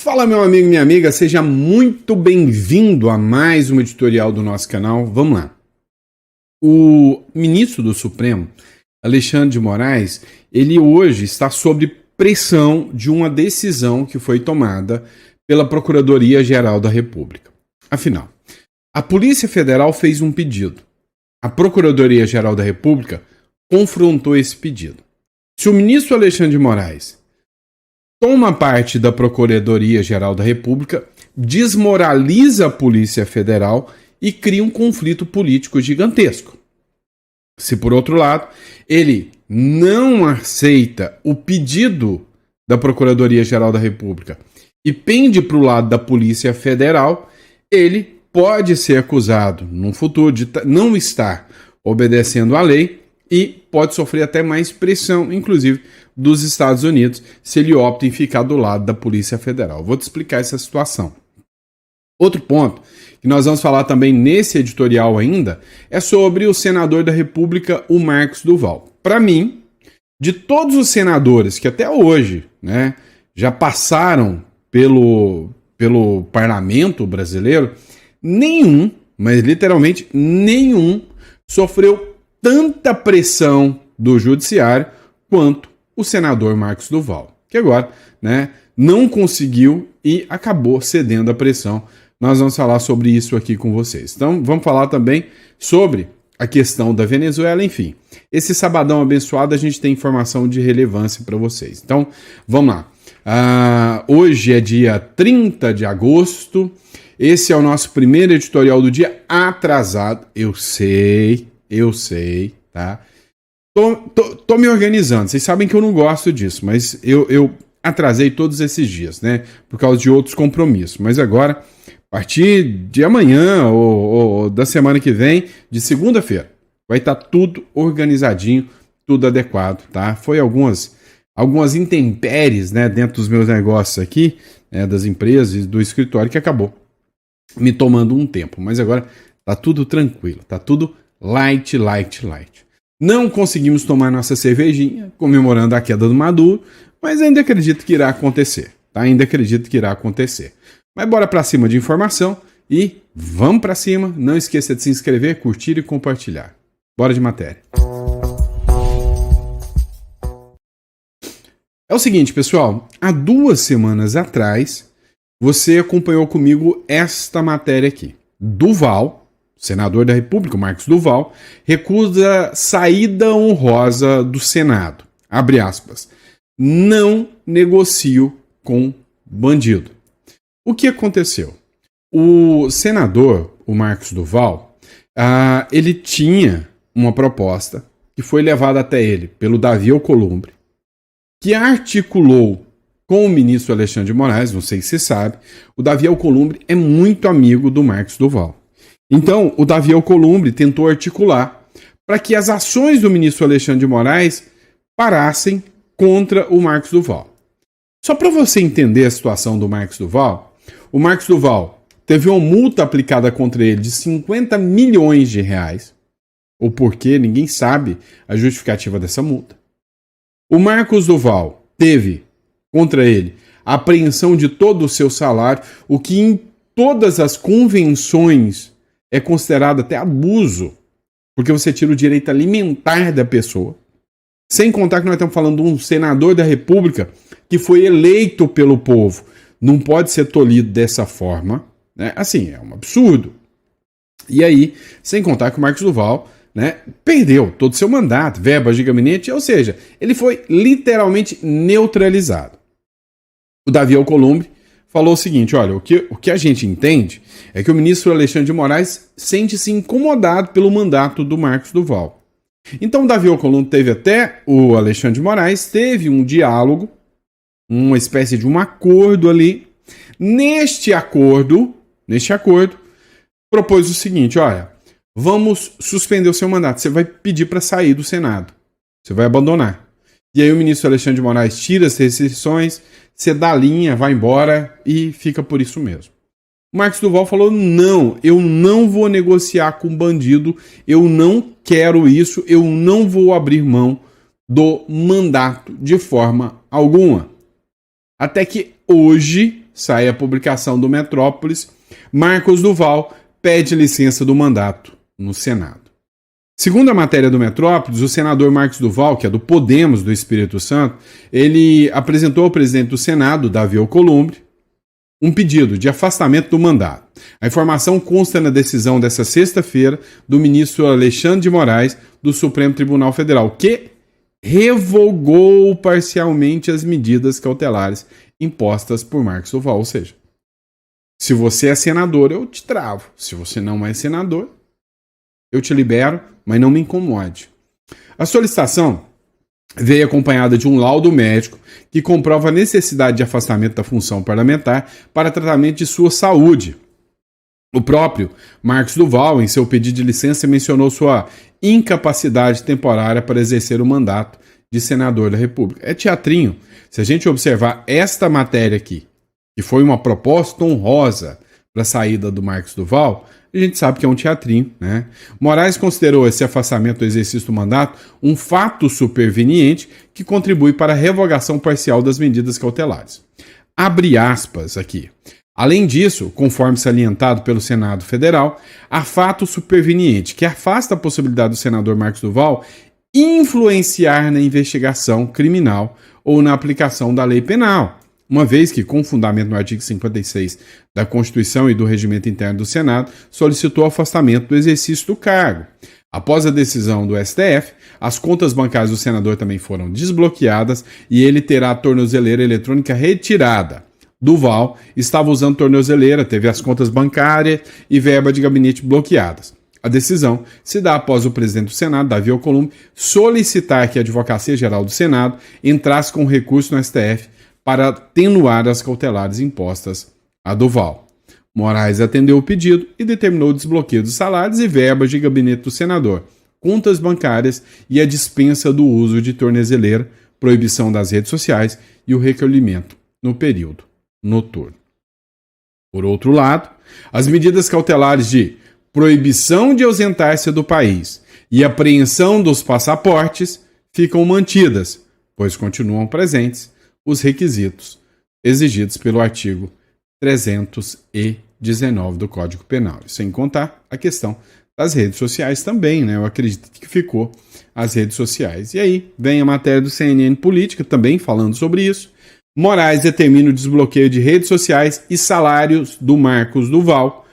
Fala, meu amigo e minha amiga, seja muito bem-vindo a mais uma editorial do nosso canal. Vamos lá. O ministro do Supremo, Alexandre de Moraes, ele hoje está sob pressão de uma decisão que foi tomada pela Procuradoria-Geral da República. Afinal, a Polícia Federal fez um pedido. A Procuradoria-Geral da República confrontou esse pedido. Se o ministro Alexandre de Moraes toma parte da Procuradoria-Geral da República, desmoraliza a Polícia Federal e cria um conflito político gigantesco. Se, por outro lado, ele não aceita o pedido da Procuradoria-Geral da República e pende para o lado da Polícia Federal, ele pode ser acusado, no futuro, de não estar obedecendo à lei e pode sofrer até mais pressão, inclusive dos Estados Unidos, se ele opta em ficar do lado da Polícia Federal. Vou te explicar essa situação. Outro ponto que nós vamos falar também nesse editorial ainda é sobre o senador da República, o Marcos Duval. Para mim, de todos os senadores que até hoje, já passaram pelo parlamento brasileiro, nenhum, mas literalmente nenhum, sofreu tanta pressão do judiciário quanto o senador Marcos Duval, que agora não conseguiu e acabou cedendo à pressão. Nós vamos falar sobre isso aqui com vocês. Então, vamos falar também sobre a questão da Venezuela, enfim. Esse sabadão abençoado a gente tem informação de relevância para vocês. Então, vamos lá. Hoje é dia 30 de agosto. Esse é o nosso primeiro editorial do dia atrasado. Eu sei, tá? Tô me organizando. Vocês sabem que eu não gosto disso, mas eu atrasei todos esses dias, por causa de outros compromissos. Mas agora, a partir de amanhã ou da semana que vem, de segunda-feira, vai estar tudo organizadinho, tudo adequado, tá? Foi algumas intempéries, dentro dos meus negócios aqui, das empresas e do escritório, que acabou me tomando um tempo. Mas agora tá tudo tranquilo, tá tudo light. Não conseguimos tomar nossa cervejinha, comemorando a queda do Maduro, mas ainda acredito que irá acontecer, tá? Mas bora pra cima de informação e vamos pra cima. Não esqueça de se inscrever, curtir e compartilhar. Bora de matéria. É o seguinte, pessoal. Há 2 semanas atrás, você acompanhou comigo esta matéria aqui. Duval, senador da República, Marcos Duval, recusa saída honrosa do Senado. Abre aspas. Não negocio com bandido. O que aconteceu? O senador, o Marcos Duval, ele tinha uma proposta que foi levada até ele pelo Davi Alcolumbre, que articulou com o ministro Alexandre de Moraes. Não sei se você sabe, o Davi Alcolumbre é muito amigo do Marcos Duval. Então, o Davi Alcolumbre tentou articular para que as ações do ministro Alexandre de Moraes parassem contra o Marcos Duval. Só para você entender a situação do Marcos Duval, o Marcos Duval teve uma multa aplicada contra ele de 50 milhões de reais. O porquê, ninguém sabe a justificativa dessa multa. O Marcos Duval teve contra ele a apreensão de todo o seu salário, o que em todas as convenções é considerado até abuso, porque você tira o direito alimentar da pessoa. Sem contar que nós estamos falando de um senador da República que foi eleito pelo povo. Não pode ser tolhido dessa forma, Assim, é um absurdo. E aí, sem contar que o Marcos Duval, perdeu todo o seu mandato, verba de gabinete, ou seja, ele foi literalmente neutralizado. O Davi Alcolumbre falou o seguinte: olha, o que a gente entende é que o ministro Alexandre de Moraes sente-se incomodado pelo mandato do Marcos Duval. Então o Davi Alcolumbre teve até o Alexandre de Moraes, teve um diálogo, uma espécie de um acordo ali. Neste acordo, propôs o seguinte: olha, vamos suspender o seu mandato, você vai pedir para sair do Senado, você vai abandonar. E aí o ministro Alexandre de Moraes tira as restrições, você dá a linha, vai embora e fica por isso mesmo. O Marcos Duval falou: não, eu não vou negociar com bandido, eu não quero isso, eu não vou abrir mão do mandato de forma alguma. Até que hoje sai a publicação do Metrópolis, Marcos Duval pede licença do mandato no Senado. Segundo a matéria do Metrópolis, o senador Marcos Duval, que é do Podemos do Espírito Santo, ele apresentou ao presidente do Senado, Davi Alcolumbre, um pedido de afastamento do mandato. A informação consta na decisão dessa sexta-feira do ministro Alexandre de Moraes do Supremo Tribunal Federal, que revogou parcialmente as medidas cautelares impostas por Marcos Duval. Ou seja, se você é senador, eu te travo. Se você não é senador, eu te libero, mas não me incomode. A solicitação veio acompanhada de um laudo médico que comprova a necessidade de afastamento da função parlamentar para tratamento de sua saúde. O próprio Marcos Duval, em seu pedido de licença, mencionou sua incapacidade temporária para exercer o mandato de senador da República. É teatrinho. Se a gente observar esta matéria aqui, que foi uma proposta honrosa para a saída do Marcos Duval, a gente sabe que é um teatrinho, né? Moraes considerou esse afastamento do exercício do mandato um fato superveniente que contribui para a revogação parcial das medidas cautelares. Abre aspas aqui. Além disso, conforme salientado pelo Senado Federal, há fato superveniente que afasta a possibilidade do senador Marcos Duval influenciar na investigação criminal ou na aplicação da lei penal, uma vez que, com fundamento no artigo 56 da Constituição e do Regimento Interno do Senado, solicitou o afastamento do exercício do cargo. Após a decisão do STF, as contas bancárias do senador também foram desbloqueadas e ele terá a tornozeleira eletrônica retirada. Duval estava usando tornozeleira, teve as contas bancárias e verba de gabinete bloqueadas. A decisão se dá após o presidente do Senado, Davi Alcolumbre, solicitar que a Advocacia Geral do Senado entrasse com recurso no STF para atenuar as cautelares impostas a Duval. Moraes atendeu o pedido e determinou o desbloqueio dos salários e verbas de gabinete do senador, contas bancárias e a dispensa do uso de tornozeleira, proibição das redes sociais e o recolhimento no período noturno. Por outro lado, as medidas cautelares de proibição de ausentar-se do país e apreensão dos passaportes ficam mantidas, pois continuam presentes os requisitos exigidos pelo artigo 319 do Código Penal. Sem contar a questão das redes sociais também, né? Eu acredito que ficou as redes sociais. E aí vem a matéria do CNN Política também falando sobre isso. Moraes determina o desbloqueio de redes sociais e salários do Marcos Duval.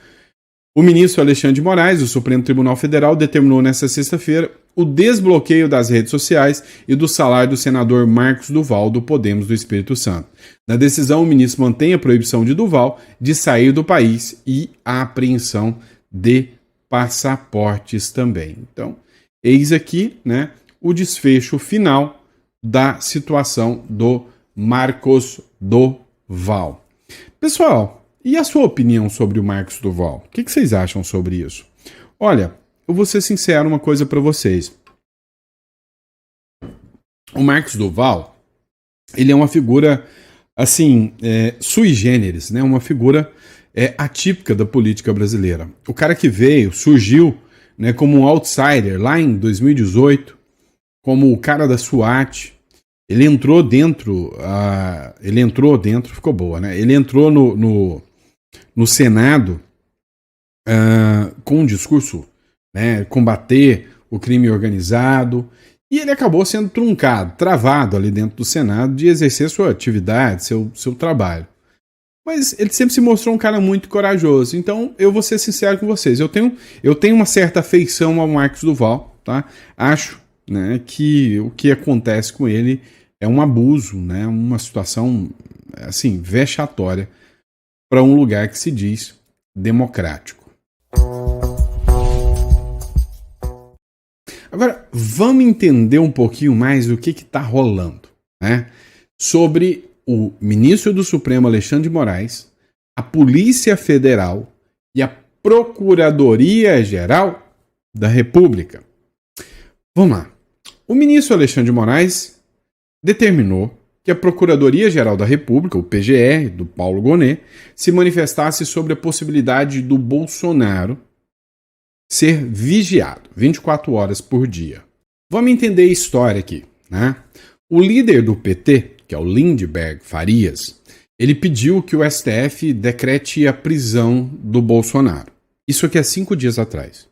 O ministro Alexandre de Moraes, do Supremo Tribunal Federal, determinou nesta sexta-feira o desbloqueio das redes sociais e do salário do senador Marcos Duval, do Podemos do Espírito Santo. Na decisão, o ministro mantém a proibição de Duval de sair do país e a apreensão de passaportes também. Então, eis aqui, né, o desfecho final da situação do Marcos Duval. Pessoal, e a sua opinião sobre o Marcos Duval? O que vocês acham sobre isso? Olha, eu vou ser sincero uma coisa para vocês. O Marcos Duval, ele é uma figura, assim, sui generis, né? Uma figura atípica da política brasileira. O cara que veio, surgiu, né, como um outsider lá em 2018, como o cara da SWAT. Ele entrou dentro, ficou boa, né? Ele entrou no Senado com um discurso, né, combater o crime organizado, e ele acabou sendo travado ali dentro do Senado de exercer sua atividade, seu trabalho. Mas ele sempre se mostrou um cara muito corajoso, então eu vou ser sincero com vocês, eu tenho uma certa afeição ao Marcos Duval, tá? Acho, né, que o que acontece com ele é um abuso, né, uma situação assim, vexatória para um lugar que se diz democrático. Agora, vamos entender um pouquinho mais do que está rolando, né? Sobre o ministro do Supremo, Alexandre de Moraes, a Polícia Federal e a Procuradoria-Geral da República. Vamos lá. O ministro Alexandre de Moraes determinou que a Procuradoria-Geral da República, o PGR, do Paulo Gonet, se manifestasse sobre a possibilidade do Bolsonaro ser vigiado 24 horas por dia. Vamos entender a história aqui, né? O líder do PT, que é o Lindenberg Farias, ele pediu que o STF decrete a prisão do Bolsonaro. Isso aqui é 5 dias atrás.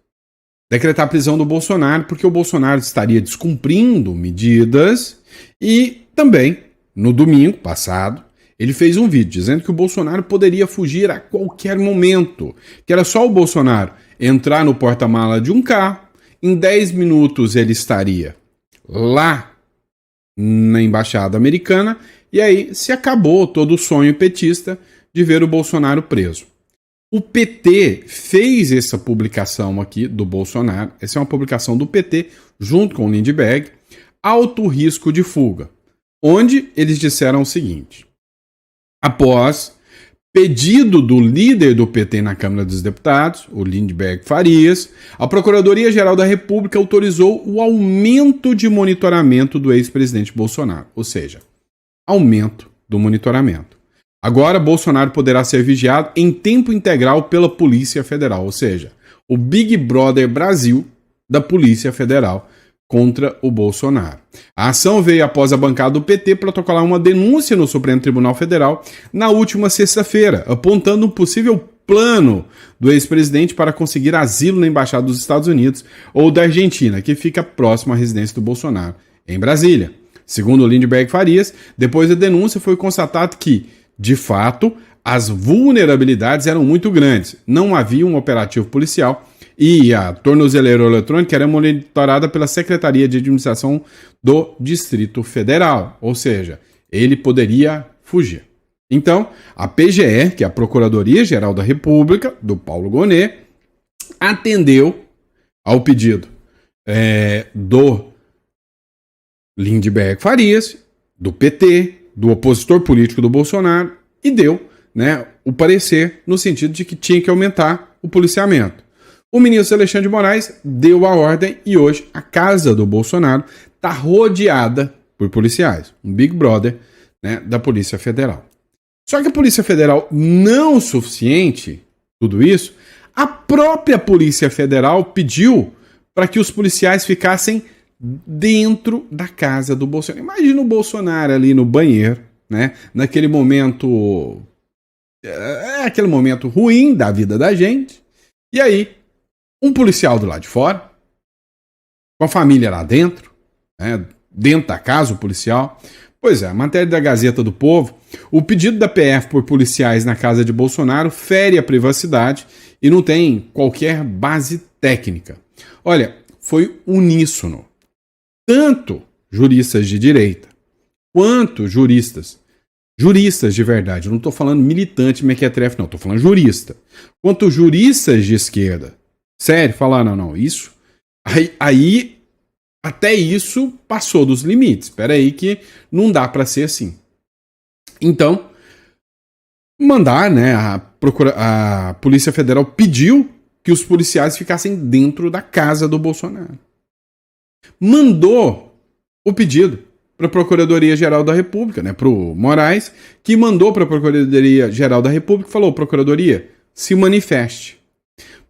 Decretar a prisão do Bolsonaro porque o Bolsonaro estaria descumprindo medidas e também, no domingo passado, ele fez um vídeo dizendo que o Bolsonaro poderia fugir a qualquer momento, que era só o Bolsonaro entrar no porta-mala de um carro, em 10 minutos ele estaria lá na embaixada americana e aí se acabou todo o sonho petista de ver o Bolsonaro preso. O PT fez essa publicação aqui do Bolsonaro, essa é uma publicação do PT junto com o Lindbergh, alto risco de fuga, onde eles disseram o seguinte: após pedido do líder do PT na Câmara dos Deputados, o Lindbergh Farias, a Procuradoria-Geral da República autorizou o aumento de monitoramento do ex-presidente Bolsonaro, ou seja, aumento do monitoramento. Agora, Bolsonaro poderá ser vigiado em tempo integral pela Polícia Federal, ou seja, o Big Brother Brasil da Polícia Federal contra o Bolsonaro. A ação veio após a bancada do PT protocolar uma denúncia no Supremo Tribunal Federal na última sexta-feira, apontando um possível plano do ex-presidente para conseguir asilo na Embaixada dos Estados Unidos ou da Argentina, que fica próximo à residência do Bolsonaro, em Brasília. Segundo o Lindbergh Farias, depois da denúncia foi constatado que, de fato, as vulnerabilidades eram muito grandes. Não havia um operativo policial e a tornozeleira eletrônica era monitorada pela Secretaria de Administração do Distrito Federal. Ou seja, ele poderia fugir. Então, a PGR, que é a Procuradoria-Geral da República, do Paulo Gonet, atendeu ao pedido do Lindbergh Farias, do PT, do opositor político do Bolsonaro, e deu, o parecer no sentido de que tinha que aumentar o policiamento. O ministro Alexandre de Moraes deu a ordem e hoje a casa do Bolsonaro está rodeada por policiais, um Big Brother da Polícia Federal. Só que a Polícia Federal não o suficiente, tudo isso, a própria Polícia Federal pediu para que os policiais ficassem dentro da casa do Bolsonaro. Imagina o Bolsonaro ali no banheiro, naquele momento, aquele momento ruim da vida da gente, e aí um policial do lado de fora, com a família lá dentro, dentro da casa, o policial. Pois é, a matéria da Gazeta do Povo, o pedido da PF por policiais na casa de Bolsonaro fere a privacidade e não tem qualquer base técnica. Olha, foi uníssono. Tanto juristas de direita, quanto juristas de verdade, eu não estou falando militante mequetrefe, não, estou falando jurista, quanto juristas de esquerda, sério, falar, não, isso, aí até isso passou dos limites, espera aí que não dá para ser assim. Então, mandar, a Polícia Federal pediu que os policiais ficassem dentro da casa do Bolsonaro. Mandou o pedido para a Procuradoria-Geral da República, para o Moraes, que mandou para a Procuradoria-Geral da República e falou: Procuradoria, se manifeste.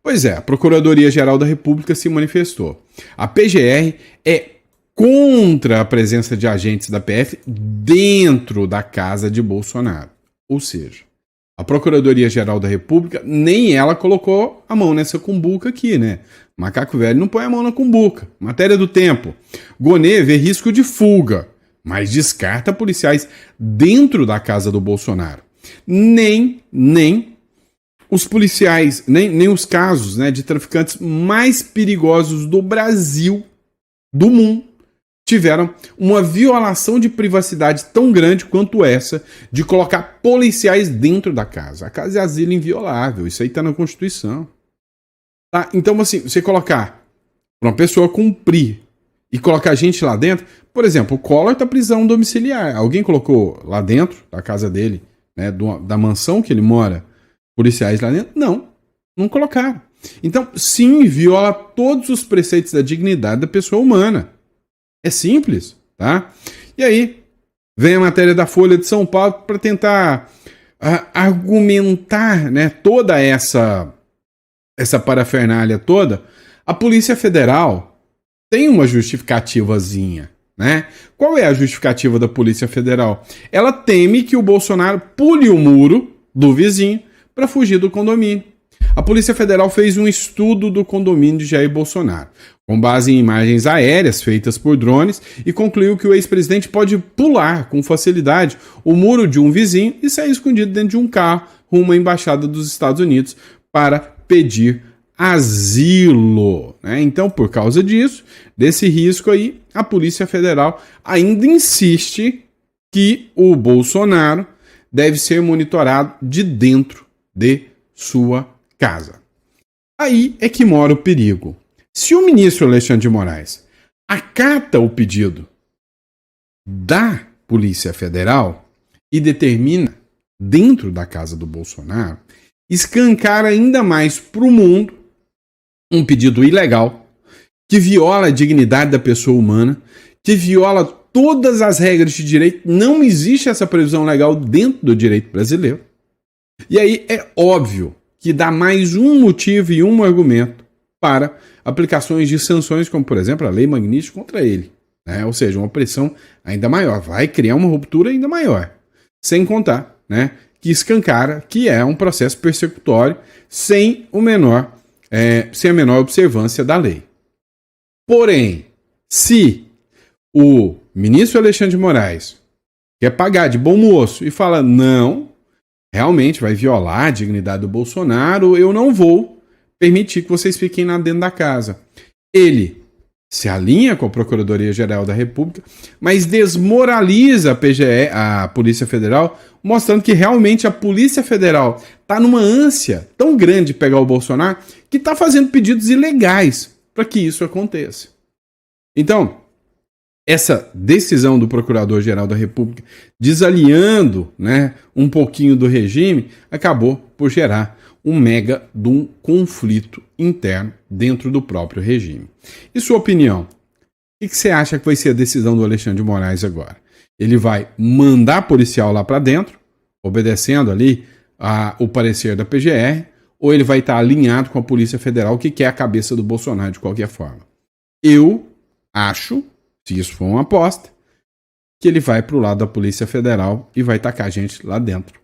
Pois é, a Procuradoria-Geral da República se manifestou. A PGR é contra a presença de agentes da PF dentro da casa de Bolsonaro. Ou seja, a Procuradoria-Geral da República, nem ela colocou a mão nessa cumbuca aqui, Macaco velho não põe a mão na cumbuca. Matéria do Tempo. Gonet vê risco de fuga, mas descarta policiais dentro da casa do Bolsonaro. Nem os policiais, nem os casos de traficantes mais perigosos do Brasil, do mundo, tiveram uma violação de privacidade tão grande quanto essa de colocar policiais dentro da casa. A casa é asilo inviolável, isso aí está na Constituição. Tá? Então, assim, você colocar para uma pessoa cumprir e colocar gente lá dentro, por exemplo, o Collor está prisão domiciliar. Alguém colocou lá dentro da casa dele, da mansão que ele mora, policiais lá dentro? Não colocaram. Então, sim, viola todos os preceitos da dignidade da pessoa humana. É simples, tá? E aí, vem a matéria da Folha de São Paulo para tentar argumentar, toda essa parafernália toda. A Polícia Federal tem uma justificativazinha, né? Qual é a justificativa da Polícia Federal? Ela teme que o Bolsonaro pule o muro do vizinho para fugir do condomínio. A Polícia Federal fez um estudo do condomínio de Jair Bolsonaro, com base em imagens aéreas feitas por drones, e concluiu que o ex-presidente pode pular com facilidade o muro de um vizinho e sair escondido dentro de um carro rumo à Embaixada dos Estados Unidos para pedir asilo, né? Então, por causa disso, desse risco aí, a Polícia Federal ainda insiste que o Bolsonaro deve ser monitorado de dentro de sua casa. Aí é que mora o perigo. Se o ministro Alexandre de Moraes acata o pedido da Polícia Federal e determina dentro da casa do Bolsonaro, escancara ainda mais para o mundo um pedido ilegal que viola a dignidade da pessoa humana, que viola todas as regras de direito. Não existe essa previsão legal dentro do direito brasileiro. E aí é óbvio que dá mais um motivo e um argumento para aplicações de sanções, como, por exemplo, a Lei Magnitsky contra ele, né? Ou seja, uma pressão ainda maior, vai criar uma ruptura ainda maior. Sem contar, né, que escancara que é um processo persecutório sem a menor observância da lei. Porém, se o ministro Alexandre de Moraes quer pagar de bom moço e fala, não, realmente vai violar a dignidade do Bolsonaro, eu não vou permitir que vocês fiquem lá dentro da casa. Ele se alinha com a Procuradoria-Geral da República, mas desmoraliza a PGE, a Polícia Federal, mostrando que realmente a Polícia Federal está numa ânsia tão grande de pegar o Bolsonaro que está fazendo pedidos ilegais para que isso aconteça. Então, essa decisão do Procurador-Geral da República, desalinhando, né, um pouquinho do regime, acabou por gerar um mega de um conflito interno dentro do próprio regime. E sua opinião? O que você acha que vai ser a decisão do Alexandre de Moraes agora? Ele vai mandar policial lá para dentro, obedecendo ali o parecer da PGR, ou ele vai estar alinhado com a Polícia Federal, que quer a cabeça do Bolsonaro de qualquer forma? Eu acho, se isso for uma aposta, que ele vai para o lado da Polícia Federal e vai tacar a gente lá dentro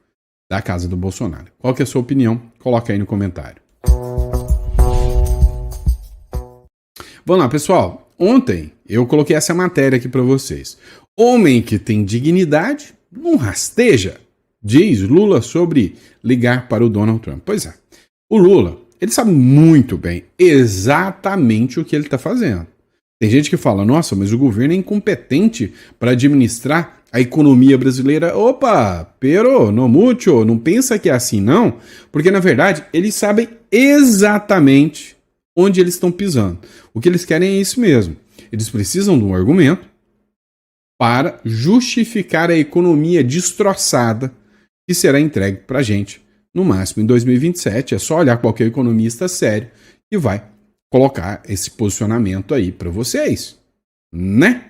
da casa do Bolsonaro. Qual que é a sua opinião? Coloca aí no comentário. Vamos lá, pessoal. Ontem eu coloquei essa matéria aqui para vocês. Homem que tem dignidade não rasteja, diz Lula sobre ligar para o Donald Trump. Pois é, o Lula, ele sabe muito bem exatamente o que ele está fazendo. Tem gente que fala, nossa, mas o governo é incompetente para administrar a economia brasileira. Opa, pero no mucho, não pensa que é assim não, porque na verdade eles sabem exatamente onde eles estão pisando. O que eles querem é isso mesmo. Eles precisam de um argumento para justificar a economia destroçada que será entregue para a gente, no máximo em 2027. É só olhar qualquer economista sério que vai colocar esse posicionamento aí para vocês, né?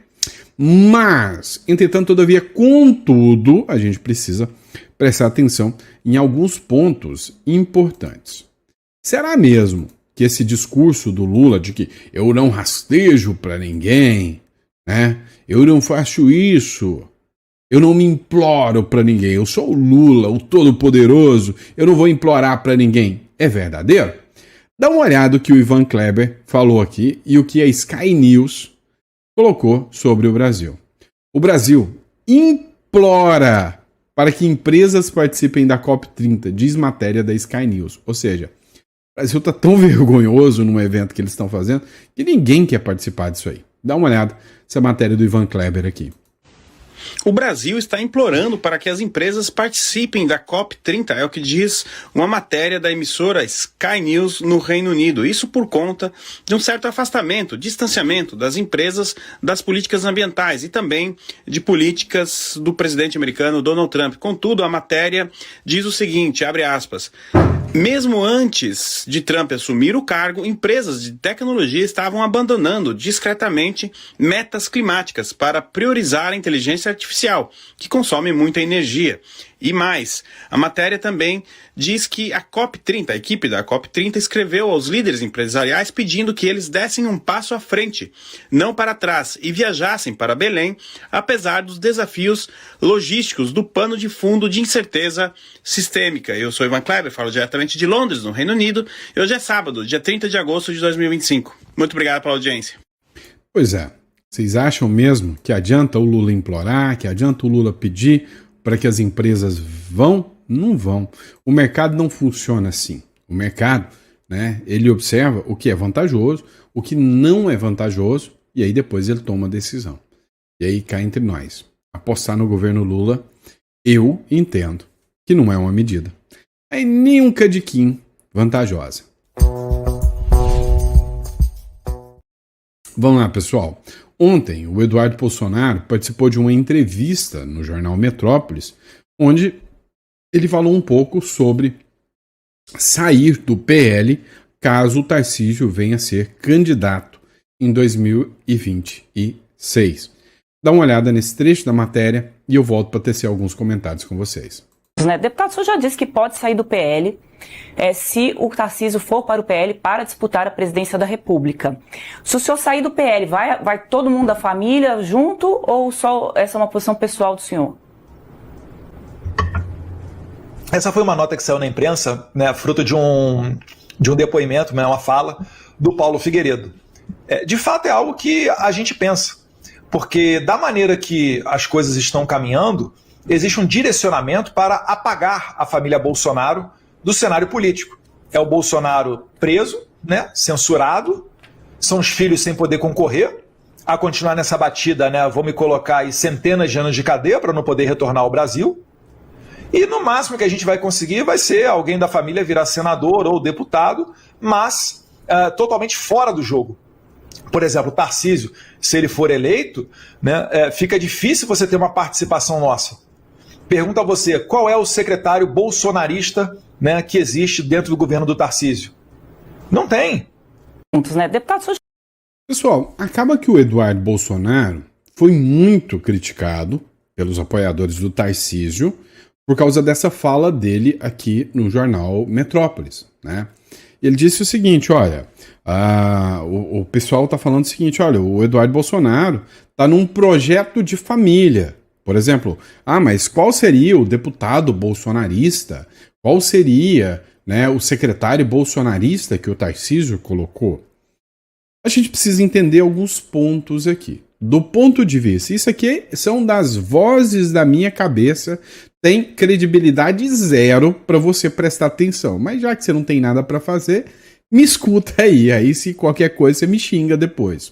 Mas, entretanto, todavia, contudo, a gente precisa prestar atenção em alguns pontos importantes. Será mesmo que esse discurso do Lula de que eu não rastejo para ninguém, né? Eu não faço isso, eu não me imploro para ninguém, eu sou o Lula, o Todo-Poderoso, eu não vou implorar para ninguém, é verdadeiro? Dá uma olhada no que o Ivan Kleber falou aqui e o que a Sky News colocou sobre o Brasil. O Brasil implora para que empresas participem da COP30, diz matéria da Sky News. Ou seja, o Brasil está tão vergonhoso num evento que eles estão fazendo que ninguém quer participar disso aí. Dá uma olhada nessa matéria do Ivan Kleber aqui. O Brasil está implorando para que as empresas participem da COP30, é o que diz uma matéria da emissora Sky News no Reino Unido. Isso por conta de um certo afastamento, distanciamento das empresas das políticas ambientais e também de políticas do presidente americano Donald Trump. Contudo, a matéria diz o seguinte, abre aspas, mesmo antes de Trump assumir o cargo, empresas de tecnologia estavam abandonando discretamente metas climáticas para priorizar a inteligência artificial, que consome muita energia. E mais, a matéria também diz que a COP30, a equipe da COP30, escreveu aos líderes empresariais pedindo que eles dessem um passo à frente, não para trás, e viajassem para Belém, apesar dos desafios logísticos do pano de fundo de incerteza sistêmica. Eu sou Ivan Kleber, falo diretamente de Londres, no Reino Unido, e hoje é sábado, dia 30 de agosto de 2025. Muito obrigado pela audiência. Pois é, vocês acham mesmo que adianta o Lula implorar, que adianta o Lula pedir para que as empresas vão? Não vão. O mercado não funciona assim. O mercado, né, ele observa o que é vantajoso, o que não é vantajoso, e aí depois ele toma a decisão. E aí cá entre nós. Apostar no governo Lula, eu entendo que não é uma medida. É nem um cadiquinho vantajosa. Vamos lá, pessoal. Ontem, o Eduardo Bolsonaro participou de uma entrevista no jornal Metrópolis, onde ele falou um pouco sobre sair do PL caso o Tarcísio venha a ser candidato em 2026. Dá uma olhada nesse trecho da matéria e eu volto para tecer alguns comentários com vocês. Deputado, o senhor já disse que pode sair do PL se o Tarcísio for para o PL para disputar a presidência da República. Se o senhor sair do PL, vai todo mundo da família junto ou só essa é uma posição pessoal do senhor? Essa foi uma nota que saiu na imprensa, né, fruto de um depoimento, né, uma fala do Paulo Figueiredo. De fato é algo que a gente pensa, porque da maneira que as coisas estão caminhando, existe um direcionamento para apagar a família Bolsonaro do cenário político. É o Bolsonaro preso, né, censurado, são os filhos sem poder concorrer, a continuar nessa batida, né, vou me colocar aí centenas de anos de cadeia para não poder retornar ao Brasil, e no máximo que a gente vai conseguir vai ser alguém da família virar senador ou deputado, mas totalmente fora do jogo. Por exemplo, o Tarcísio, se ele for eleito, né, fica difícil você ter uma participação nossa. Pergunto a você, qual é o secretário bolsonarista, né, que existe dentro do governo do Tarcísio? Não tem. Pessoal, acaba que o Eduardo Bolsonaro foi muito criticado pelos apoiadores do Tarcísio por causa dessa fala dele aqui no jornal Metrópolis, né? Ele disse o seguinte, olha, o pessoal está falando o seguinte, olha, o Eduardo Bolsonaro está num projeto de família. Por exemplo, mas qual seria o deputado bolsonarista? Qual seria, né, o secretário bolsonarista que o Tarcísio colocou? A gente precisa entender alguns pontos aqui. Do ponto de vista, isso aqui são das vozes da minha cabeça, tem credibilidade zero para você prestar atenção. Mas já que você não tem nada para fazer, me escuta aí se qualquer coisa você me xinga depois.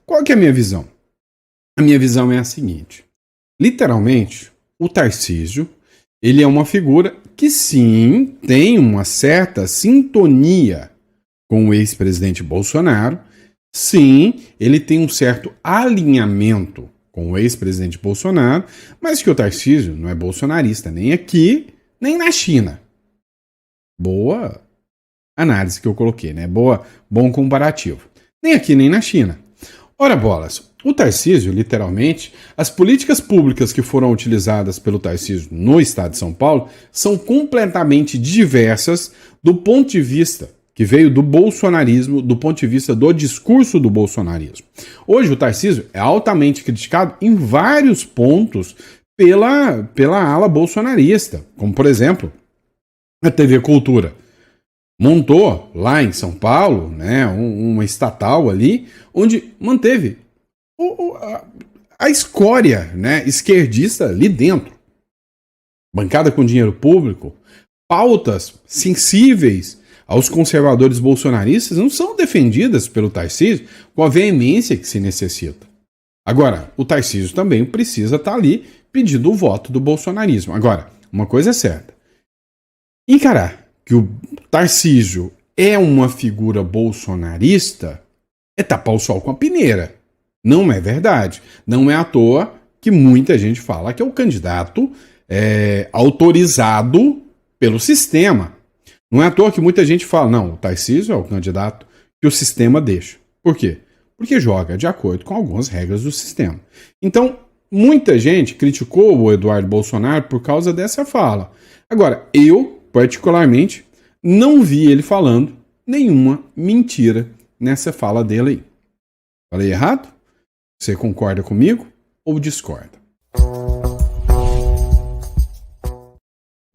Qual que é a minha visão? A minha visão é a seguinte. Literalmente, o Tarcísio, ele é uma figura que sim, tem uma certa sintonia com o ex-presidente Bolsonaro, sim, ele tem um certo alinhamento com o ex-presidente Bolsonaro, mas que o Tarcísio não é bolsonarista nem aqui, nem na China. Boa análise que eu coloquei, né? Bom comparativo. Nem aqui, nem na China. Ora bolas, o Tarcísio, literalmente, as políticas públicas que foram utilizadas pelo Tarcísio no estado de São Paulo são completamente diversas do ponto de vista que veio do bolsonarismo, do ponto de vista do discurso do bolsonarismo. Hoje o Tarcísio é altamente criticado em vários pontos pela ala bolsonarista, como por exemplo, a TV Cultura. Montou lá em São Paulo, né, uma estatal ali, onde manteve a escória, né, esquerdista ali dentro. Bancada com dinheiro público, pautas sensíveis aos conservadores bolsonaristas não são defendidas pelo Tarcísio com a veemência que se necessita. Agora, o Tarcísio também precisa estar ali pedindo o voto do bolsonarismo. Agora, uma coisa é certa. Encarar que o Tarcísio é uma figura bolsonarista é tapar o sol com a peneira. Não é verdade. Não é à toa que muita gente fala que é o candidato autorizado pelo sistema. Não é à toa que muita gente fala, não, o Tarcísio é o candidato que o sistema deixa. Por quê? Porque joga de acordo com algumas regras do sistema. Então, muita gente criticou o Eduardo Bolsonaro por causa dessa fala. Agora, eu, particularmente, não vi ele falando nenhuma mentira nessa fala dele aí. Falei errado? Você concorda comigo ou discorda?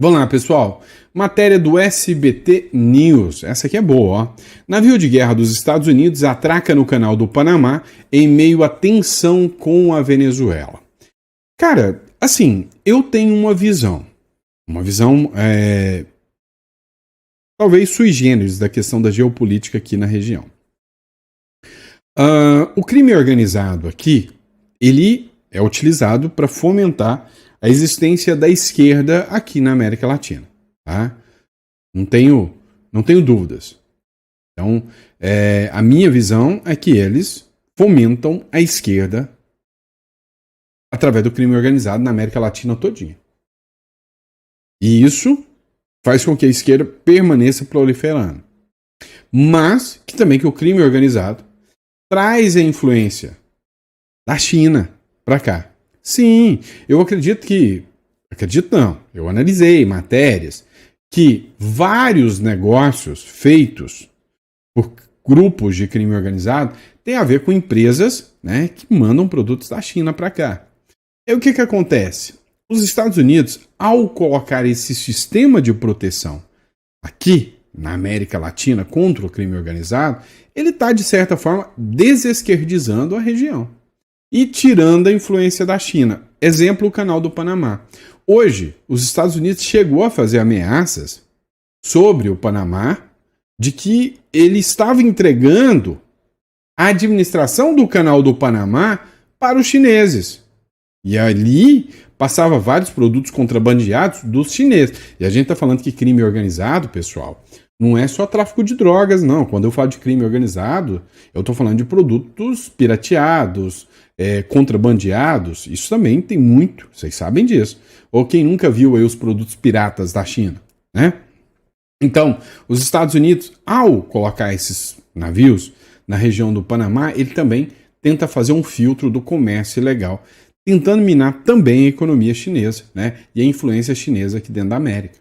Vamos lá, pessoal. Matéria do SBT News. Essa aqui é boa, ó. Navio de guerra dos Estados Unidos atraca no canal do Panamá em meio à tensão com a Venezuela. Cara, assim, eu tenho uma visão talvez sui generis da questão da geopolítica aqui na região. O crime organizado aqui, ele é utilizado para fomentar a existência da esquerda aqui na América Latina. Tá? Não tenho dúvidas. Então, a minha visão é que eles fomentam a esquerda através do crime organizado na América Latina todinha. E isso faz com que a esquerda permaneça proliferando. Mas que o crime organizado traz a influência da China para cá. Sim, eu eu analisei matérias que vários negócios feitos por grupos de crime organizado têm a ver com empresas, né, que mandam produtos da China para cá. E o que acontece? Os Estados Unidos, ao colocar esse sistema de proteção aqui na América Latina contra o crime organizado, ele está, de certa forma, desesquerdizando a região e tirando a influência da China. Exemplo, o Canal do Panamá. Hoje, os Estados Unidos chegou a fazer ameaças sobre o Panamá de que ele estava entregando a administração do Canal do Panamá para os chineses. E ali passava vários produtos contrabandeados dos chineses. E a gente está falando que crime organizado, pessoal, não é só tráfico de drogas, não. Quando eu falo de crime organizado, eu estou falando de produtos pirateados, contrabandeados. Isso também tem muito, vocês sabem disso. Ou quem nunca viu aí os produtos piratas da China, né? Então, os Estados Unidos, ao colocar esses navios na região do Panamá, ele também tenta fazer um filtro do comércio ilegal, tentando minar também a economia chinesa, né, e a influência chinesa aqui dentro da América.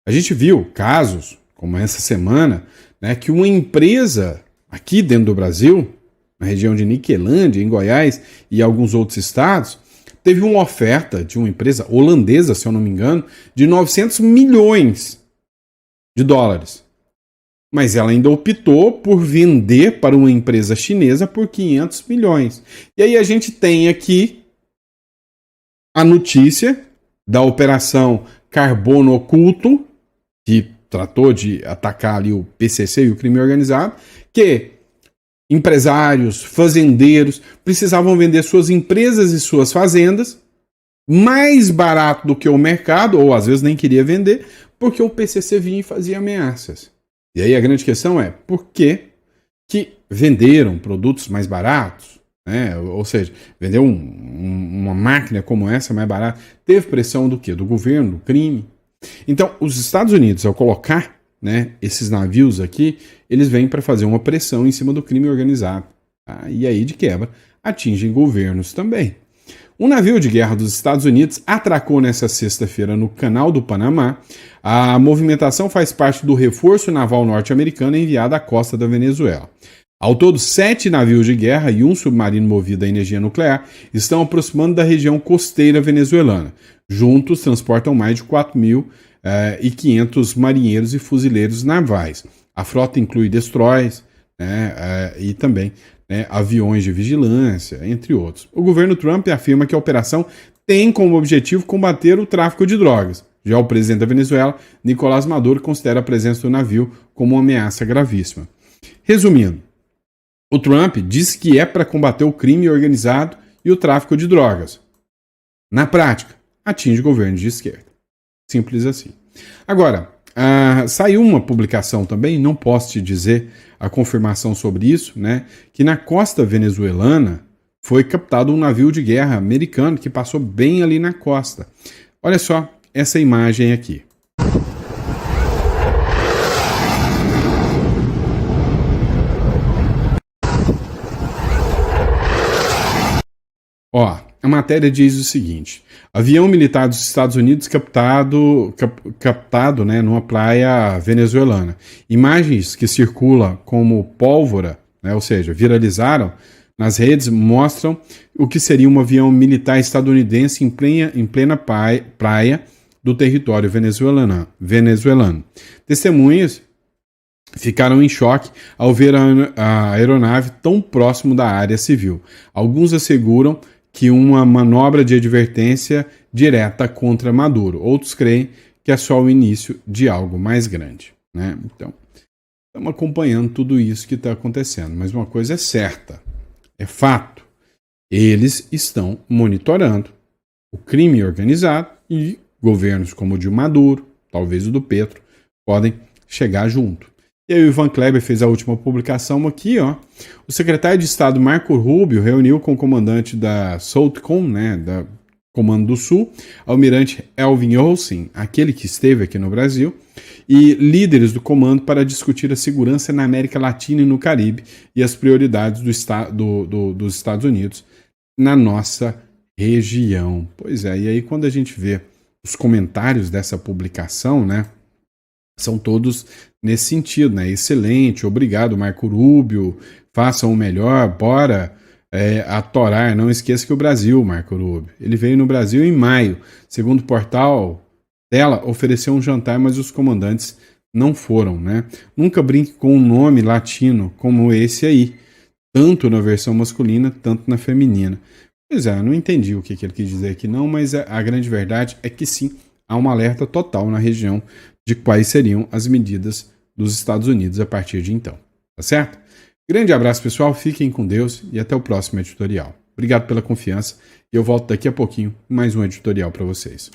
A gente viu casos, como essa semana, né, que uma empresa aqui dentro do Brasil, na região de Niquelândia, em Goiás e alguns outros estados, teve uma oferta de uma empresa holandesa, se eu não me engano, de 900 milhões de dólares. Mas ela ainda optou por vender para uma empresa chinesa por 500 milhões. E aí a gente tem aqui a notícia da Operação Carbono Oculto, que tratou de atacar ali o PCC e o crime organizado, que empresários, fazendeiros precisavam vender suas empresas e suas fazendas mais barato do que o mercado, ou às vezes nem queria vender, porque o PCC vinha e fazia ameaças. E aí a grande questão é, por que venderam produtos mais baratos? Ou seja, vender uma máquina como essa mais barata, teve pressão do quê? Do governo, do crime. Então, os Estados Unidos, ao colocar, né, esses navios aqui, eles vêm para fazer uma pressão em cima do crime organizado. Tá? E aí, de quebra, atingem governos também. Um navio de guerra dos Estados Unidos atracou nesta sexta-feira no Canal do Panamá. A movimentação faz parte do reforço naval norte-americano enviado à costa da Venezuela. Ao todo, 7 navios de guerra e um submarino movido a energia nuclear estão aproximando da região costeira venezuelana. Juntos, transportam mais de 4.500 marinheiros e fuzileiros navais. A frota inclui destroyers, e também aviões de vigilância, entre outros. O governo Trump afirma que a operação tem como objetivo combater o tráfico de drogas. Já o presidente da Venezuela, Nicolás Maduro, considera a presença do navio como uma ameaça gravíssima. Resumindo, o Trump diz que é para combater o crime organizado e o tráfico de drogas. Na prática, atinge governos de esquerda. Simples assim. Agora, saiu uma publicação também, não posso te dizer a confirmação sobre isso, né, que na costa venezuelana foi captado um navio de guerra americano que passou bem ali na costa. Olha só essa imagem aqui. Ó, é a matéria diz o seguinte: avião militar dos Estados Unidos captado né, numa praia venezuelana. Imagens que circulam como pólvora, né, ou seja, viralizaram nas redes, mostram o que seria um avião militar estadunidense em plena praia do território venezuelano. Testemunhas ficaram em choque ao ver a aeronave tão próximo da área civil. Alguns asseguram que uma manobra de advertência direta contra Maduro. Outros creem que é só o início de algo mais grande, né? Então, estamos acompanhando tudo isso que está acontecendo. Mas uma coisa é certa, é fato. Eles estão monitorando o crime organizado e governos como o de Maduro, talvez o do Petro, podem chegar junto. E aí o Ivan Kleber fez a última publicação aqui, ó. O secretário de Estado Marco Rubio reuniu com o comandante da SOUTCOM, né, da Comando do Sul, almirante Elvin Olsen, aquele que esteve aqui no Brasil, e líderes do comando para discutir a segurança na América Latina e no Caribe e as prioridades dos Estados Unidos na nossa região. Pois é, e aí quando a gente vê os comentários dessa publicação, né, são todos nesse sentido, né? Excelente, obrigado, Marco Rubio, façam o melhor, bora atorar. Não esqueça que o Brasil, Marco Rubio, ele veio no Brasil em maio. Segundo o portal dela, ofereceu um jantar, mas os comandantes não foram, né? Nunca brinque com um nome latino como esse aí, tanto na versão masculina, tanto na feminina. Pois é, eu não entendi o que ele quis dizer aqui não, mas a grande verdade é que sim, há um alerta total na região de quais seriam as medidas dos Estados Unidos a partir de então. Tá certo? Grande abraço, pessoal. Fiquem com Deus e até o próximo editorial. Obrigado pela confiança e eu volto daqui a pouquinho com mais um editorial para vocês.